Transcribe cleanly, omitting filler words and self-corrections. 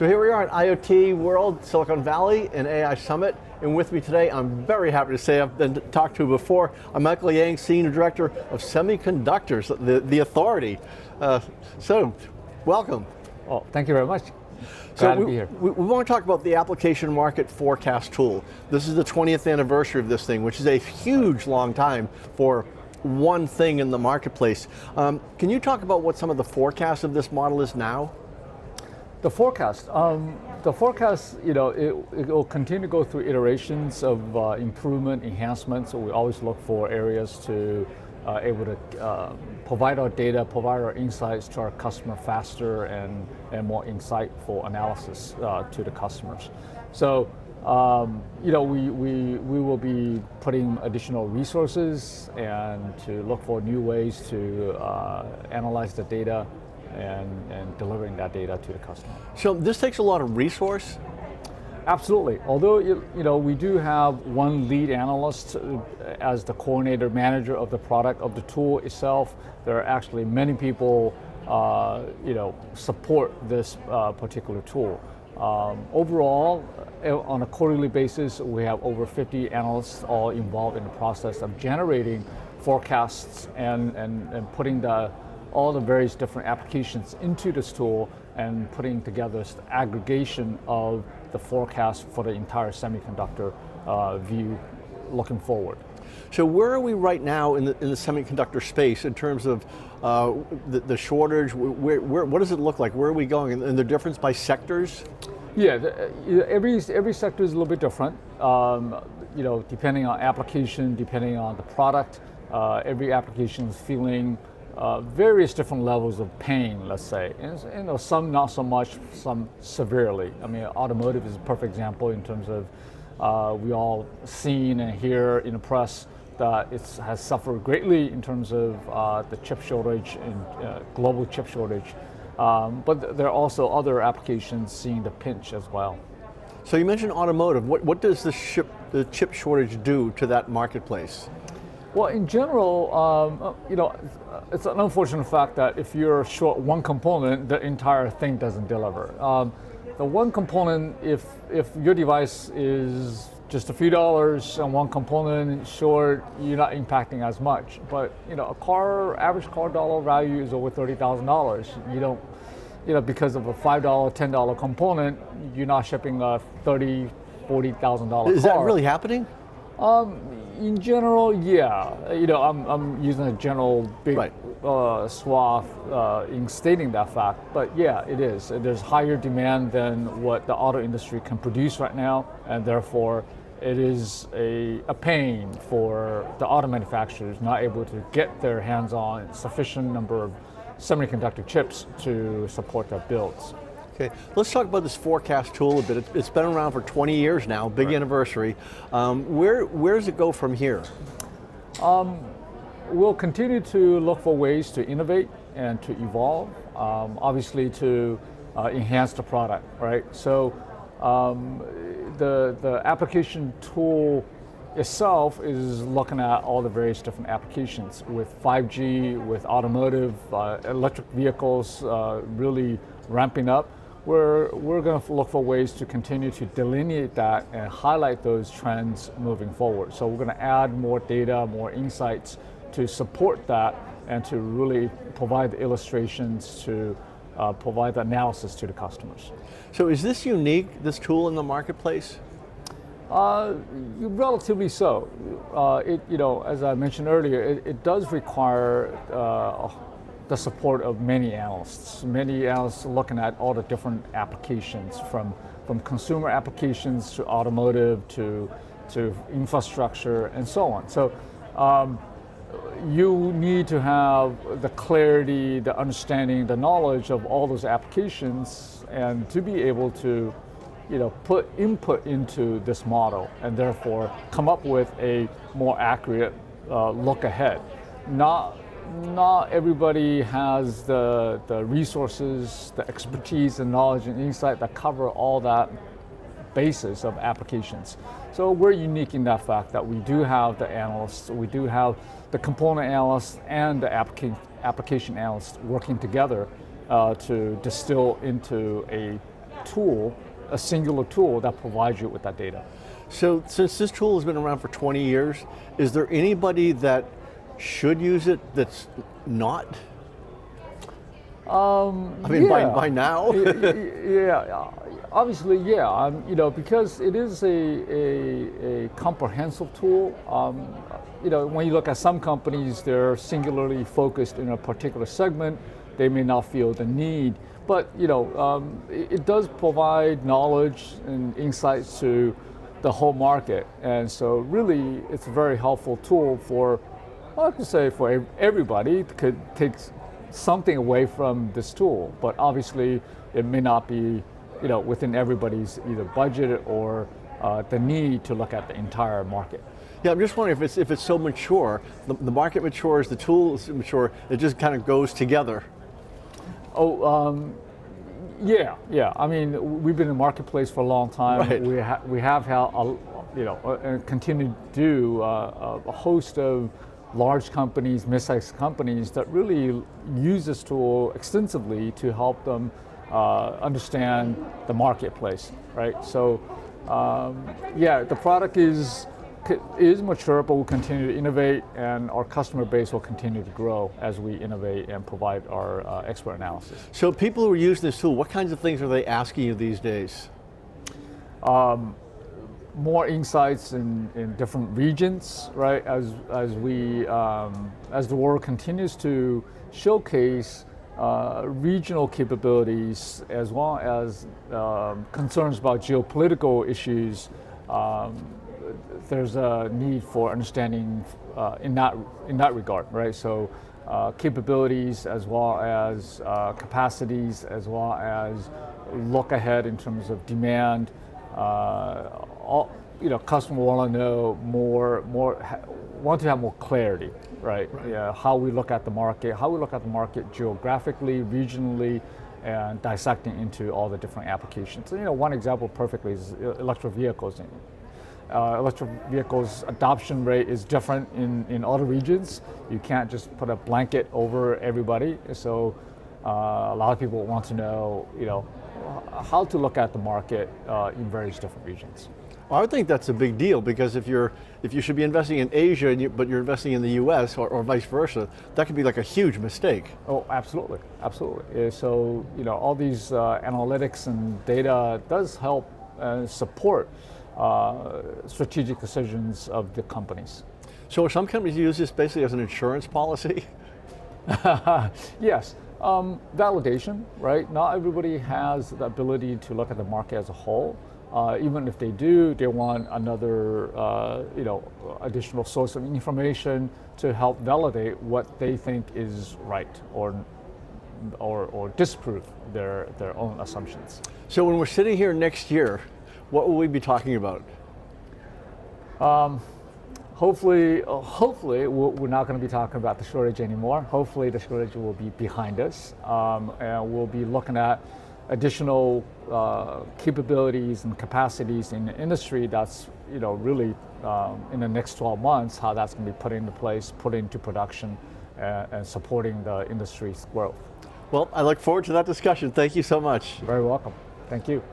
So here we are at IoT World, Silicon Valley, and AI Summit. And with me today, I'm very happy to say I've been talked to before. I'm Michael Yang, Senior Director of Semiconductors, the authority. So, welcome. Oh, thank you very much. Glad to be here. We want to talk about the application market forecast tool. This is the 20th anniversary of this thing, which is a huge long time for one thing in the marketplace. Can you talk about what some of the forecast of this model is now? The forecast, it will continue to go through iterations of improvement, enhancement. So we always look for areas to able to provide our data, provide our insights to our customer faster and more insightful analysis to the customers. So we will be putting additional resources and to look for new ways to analyze the data and delivering that data to the customer. So this takes a lot of resource? Absolutely. Although we do have one lead analyst as the coordinator manager of the product of the tool itself, there are actually many people support this particular tool. Overall, on a quarterly basis, we have over 50 analysts all involved in the process of generating forecasts and putting all the various different applications into this tool and putting together the aggregation of the forecast for the entire semiconductor view looking forward. So where are we right now in the semiconductor space in terms of the shortage? What does it look like? Where are we going? And the difference by sectors? Yeah, every sector is a little bit different. Depending on application, depending on the product, every application is feeling various different levels of pain, let's say. And, some not so much, some severely. I mean, automotive is a perfect example in terms of we all seen and hear in the press that it has suffered greatly in terms of the chip shortage and global chip shortage. But there are also other applications seeing the pinch as well. So you mentioned automotive. What does the chip shortage do to that marketplace? Well, in general, it's an unfortunate fact that if you're short one component, the entire thing doesn't deliver. The one component, if your device is just a few dollars and one component short, you're not impacting as much. But average car dollar value is over $30,000. You don't, because of a $5, $10 component, you're not shipping a $30,000, $40,000 car. Is that really happening? In general, yeah. I'm using a general big swath in stating that fact, but yeah, it is. There's higher demand than what the auto industry can produce right now, and therefore it is a pain for the auto manufacturers not able to get their hands on sufficient number of semiconductor chips to support their builds. Okay, let's talk about this forecast tool a bit. It's been around for 20 years now, big anniversary. Where does it go from here? We'll continue to look for ways to innovate and to evolve, obviously to enhance the product, right? So the application tool itself is looking at all the various different applications with 5G, with automotive, electric vehicles really ramping up. We're going to look for ways to continue to delineate that and highlight those trends moving forward. So we're going to add more data, more insights to support that and to really provide the illustrations to provide the analysis to the customers. So is this unique, this tool in the marketplace? Relatively so. As I mentioned earlier, it does require the support of many analysts. Many analysts looking at all the different applications, from consumer applications to automotive to infrastructure and so on. So you need to have the clarity, the understanding, the knowledge of all those applications, and to be able to put input into this model and therefore come up with a more accurate look ahead. Not everybody has the resources, the expertise and knowledge and insight that cover all that basis of applications. So we're unique in that fact that we do have the analysts, we do have the component analysts and the application analysts working together to distill into a tool, a singular tool that provides you with that data. So since this tool has been around for 20 years, is there anybody that should use it that's not? I mean, Yeah. by now? Yeah, obviously, yeah. Because it is a comprehensive tool. When you look at some companies, they're singularly focused in a particular segment. They may not feel the need, but it does provide knowledge and insights to the whole market, and so really, it's a very helpful tool for, I could say, for everybody. It could take something away from this tool, but obviously it may not be within everybody's either budget or the need to look at the entire market. Yeah, I'm just wondering if it's so mature, the market matures, the tools mature, it just kind of goes together. Yeah. I mean, we've been in the marketplace for a long time. Right. We have had and continue to do a host of large companies, mid-sized companies that really use this tool extensively to help them understand the marketplace, right? So, the product is mature, but we'll continue to innovate, and our customer base will continue to grow as we innovate and provide our expert analysis. So people who are using this tool, what kinds of things are they asking you these days? More insights in different regions, right? As the world continues to showcase regional capabilities, as well as concerns about geopolitical issues, there's a need for understanding in that regard, right? So capabilities, as well as capacities, as well as look ahead in terms of demand. Customers want to know more, want to have more clarity, right? Yeah, how we look at the market geographically, regionally, and dissecting into all the different applications. So, one example perfectly is electric vehicles. Electric vehicles adoption rate is different in other regions. You can't just put a blanket over everybody. So a lot of people want to know, how to look at the market in various different regions. Well, I would think that's a big deal, because if you should be investing in Asia but you're investing in the U.S. or vice versa, that could be like a huge mistake. Oh, absolutely. So all these analytics and data does help support strategic decisions of the companies. So some companies use this basically as an insurance policy? Yes. Validation, right? Not everybody has the ability to look at the market as a whole. Even if they do, they want another, additional source of information to help validate what they think is right or disprove their own assumptions. So when we're sitting here next year, what will we be talking about? Hopefully, we're not going to be talking about the shortage anymore. Hopefully, the shortage will be behind us, and we'll be looking at additional capabilities and capacities in the industry. That's really in the next 12 months, how that's going to be put into place, put into production, and supporting the industry's growth. Well, I look forward to that discussion. Thank you so much. Very welcome. Thank you.